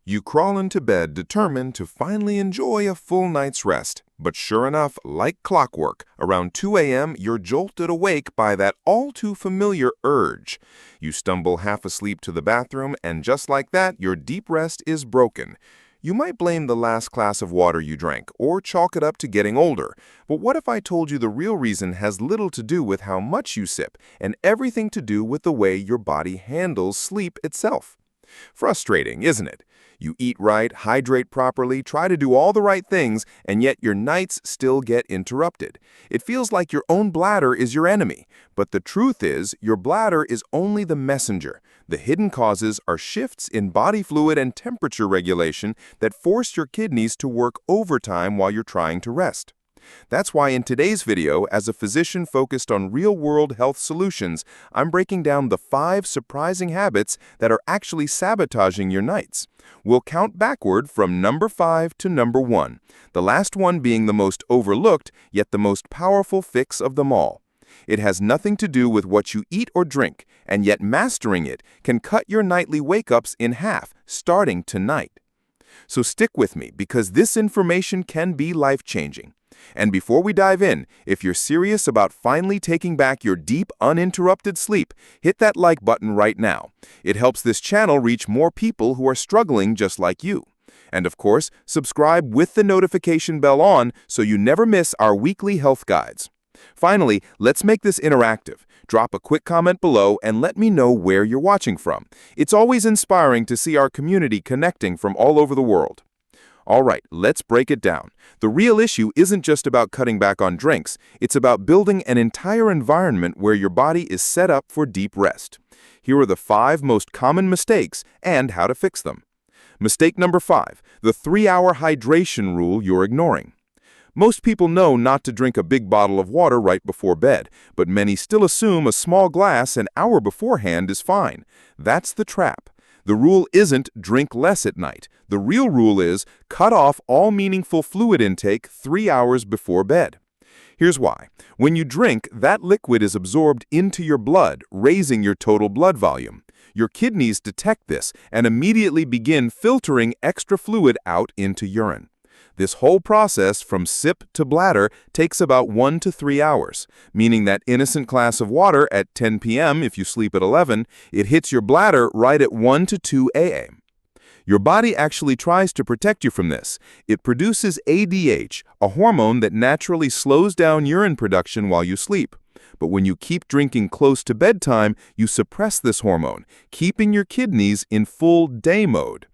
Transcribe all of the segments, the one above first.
You crawl into bed determined to finally enjoy a full night's rest. But sure enough, like clockwork, around 2 a.m. you're jolted awake by that all-too-familiar urge. You stumble half asleep to the bathroom, and just like that, your deep rest is broken. You might blame the last glass of water you drank, or chalk it up to getting older. But what if I told you the real reason has little to do with how much you sip, and everything to do with the way your body handles sleep itself? Frustrating, isn't it? You eat right, hydrate properly, try to do all the right things, and yet your nights still get interrupted. It feels like your own bladder is your enemy. But the truth is, your bladder is only the messenger. The hidden causes are shifts in body fluid and temperature regulation that force your kidneys to work overtime while you're trying to rest. That's why in today's video, as a physician focused on real-world health solutions, I'm breaking down the 5 surprising habits that are actually sabotaging your nights. We'll count backward from number 5 to number 1, the last one being the most overlooked, yet the most powerful fix of them all. It has nothing to do with what you eat or drink, and yet mastering it can cut your nightly wake-ups in half, starting tonight. So stick with me, because this information can be life-changing. And before we dive in, if you're serious about finally taking back your deep, uninterrupted sleep, hit that like button right now. It helps this channel reach more people who are struggling just like you. And of course, subscribe with the notification bell on so you never miss our weekly health guides. Finally, let's make this interactive. Drop a quick comment below and let me know where you're watching from. It's always inspiring to see our community connecting from all over the world. All right, let's break it down. The real issue isn't just about cutting back on drinks. It's about building an entire environment where your body is set up for deep rest. Here are the 5 most common mistakes and how to fix them. Mistake number 5, the 3-hour hydration rule you're ignoring. Most people know not to drink a big bottle of water right before bed, but many still assume a small glass an hour beforehand is fine. That's the trap. The rule isn't drink less at night. The real rule is cut off all meaningful fluid intake 3 hours before bed. Here's why. When you drink, that liquid is absorbed into your blood, raising your total blood volume. Your kidneys detect this and immediately begin filtering extra fluid out into urine. This whole process from sip to bladder takes about 1 to 3 hours, meaning that innocent glass of water at 10 p.m. if you sleep at 11, it hits your bladder right at 1 to 2 a.m. Your body actually tries to protect you from this. It produces ADH, a hormone that naturally slows down urine production while you sleep. But when you keep drinking close to bedtime, you suppress this hormone, keeping your kidneys in full day mode.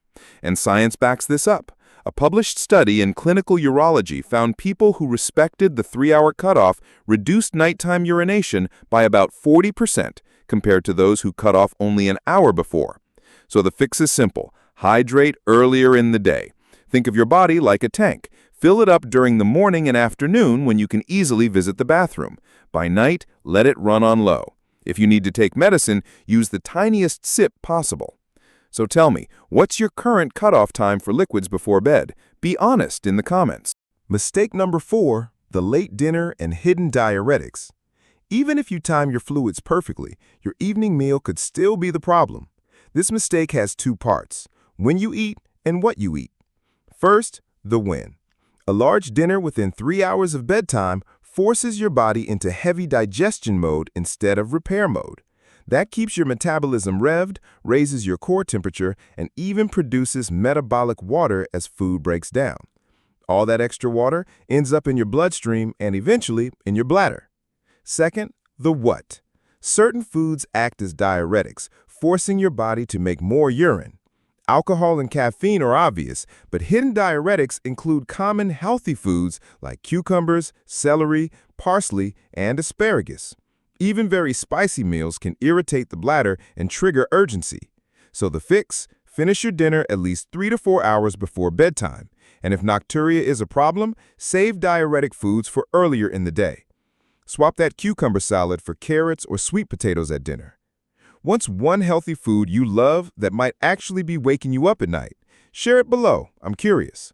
And science backs this up. A published study in clinical urology found people who respected the 3-hour cutoff reduced nighttime urination by about 40% compared to those who cut off only an hour before. So the fix is simple. Hydrate earlier in the day. Think of your body like a tank. Fill it up during the morning and afternoon when you can easily visit the bathroom. By night, let it run on low. If you need to take medicine, use the tiniest sip possible. So tell me, what's your current cutoff time for liquids before bed? Be honest in the comments. Mistake number 4, the late dinner and hidden diuretics. Even if you time your fluids perfectly, your evening meal could still be the problem. This mistake has 2 parts, when you eat and what you eat. First, the when. A large dinner within 3 hours of bedtime forces your body into heavy digestion mode instead of repair mode. That keeps your metabolism revved, raises your core temperature, and even produces metabolic water as food breaks down. All that extra water ends up in your bloodstream and eventually in your bladder. Second, the what. Certain foods act as diuretics, forcing your body to make more urine. Alcohol and caffeine are obvious, but hidden diuretics include common healthy foods like cucumbers, celery, parsley, and asparagus. Even very spicy meals can irritate the bladder and trigger urgency. So the fix, finish your dinner at least 3 to 4 hours before bedtime. And if nocturia is a problem, save diuretic foods for earlier in the day. Swap that cucumber salad for carrots or sweet potatoes at dinner. What's one healthy food you love that might actually be waking you up at night? Share it below. I'm curious.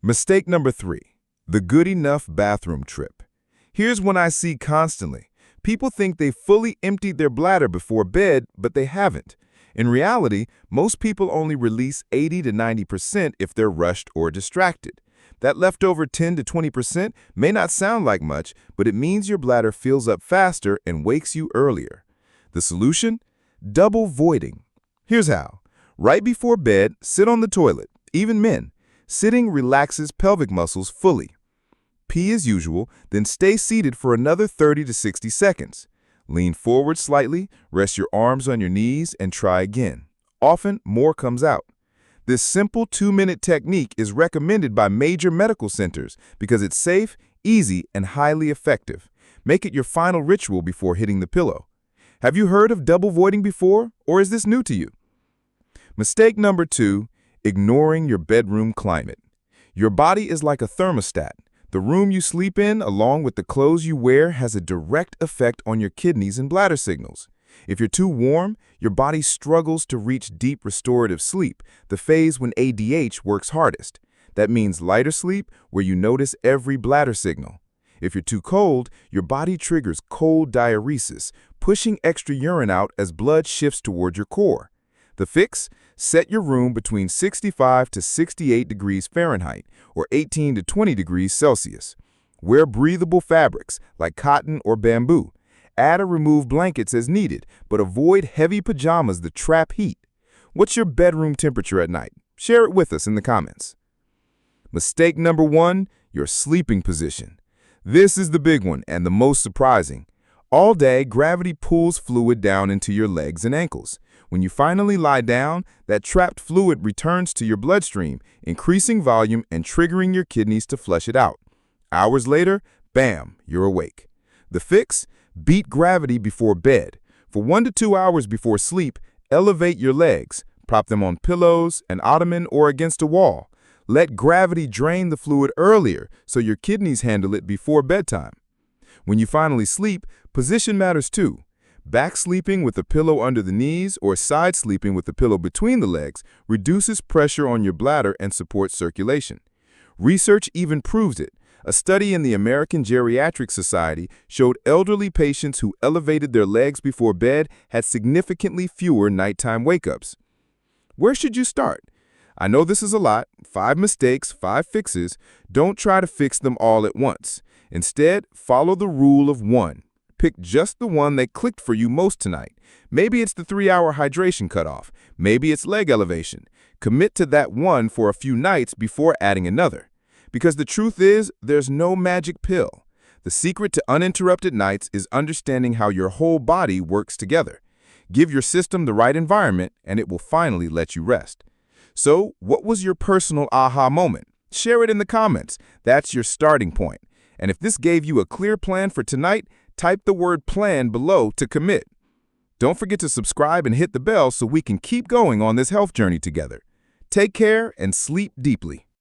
Mistake number 3, the good enough bathroom trip. Here's one I see constantly. People think they fully emptied their bladder before bed, but they haven't. In reality, most people only release 80 to 90% if they're rushed or distracted. That leftover 10 to 20% may not sound like much, but it means your bladder fills up faster and wakes you earlier. The solution? Double voiding. Here's how. Right before bed, sit on the toilet, even men. Sitting relaxes pelvic muscles fully. Pee as usual, then stay seated for another 30 to 60 seconds. Lean forward slightly, rest your arms on your knees, and try again. Often, more comes out. This simple 2-minute technique is recommended by major medical centers because it's safe, easy, and highly effective. Make it your final ritual before hitting the pillow. Have you heard of double voiding before, or is this new to you? Mistake number 2, ignoring your bedroom climate. Your body is like a thermostat. The room you sleep in, along with the clothes you wear, has a direct effect on your kidneys and bladder signals. If you're too warm, your body struggles to reach deep restorative sleep, the phase when ADH works hardest. That means lighter sleep, where you notice every bladder signal. If you're too cold, your body triggers cold diuresis, pushing extra urine out as blood shifts toward your core. The fix? Set your room between 65 to 68 degrees Fahrenheit or 18 to 20 degrees Celsius. Wear breathable fabrics like cotton or bamboo. Add or remove blankets as needed, but avoid heavy pajamas that trap heat. What's your bedroom temperature at night? Share it with us in the comments. Mistake number 1, your sleeping position. This is the big one and the most surprising. All day, gravity pulls fluid down into your legs and ankles. When you finally lie down, that trapped fluid returns to your bloodstream, increasing volume and triggering your kidneys to flush it out. Hours later, bam, you're awake. The fix? Beat gravity before bed. For 1 to 2 hours before sleep, elevate your legs. Prop them on pillows, an ottoman, or against a wall. Let gravity drain the fluid earlier so your kidneys handle it before bedtime. When you finally sleep, position matters too. Back sleeping with a pillow under the knees or side sleeping with a pillow between the legs reduces pressure on your bladder and supports circulation. Research even proves it. A study in the American Geriatric Society showed elderly patients who elevated their legs before bed had significantly fewer nighttime wake-ups. Where should you start? I know this is a lot, 5 mistakes, 5 fixes. Don't try to fix them all at once. Instead, follow the rule of 1. Pick just the one that clicked for you most tonight. Maybe it's the 3-hour hydration cutoff. Maybe it's leg elevation. Commit to that one for a few nights before adding another. Because the truth is, there's no magic pill. The secret to uninterrupted nights is understanding how your whole body works together. Give your system the right environment, and it will finally let you rest. So, what was your personal aha moment? Share it in the comments. That's your starting point. And if this gave you a clear plan for tonight, type the word plan below to commit. Don't forget to subscribe and hit the bell so we can keep going on this health journey together. Take care and sleep deeply.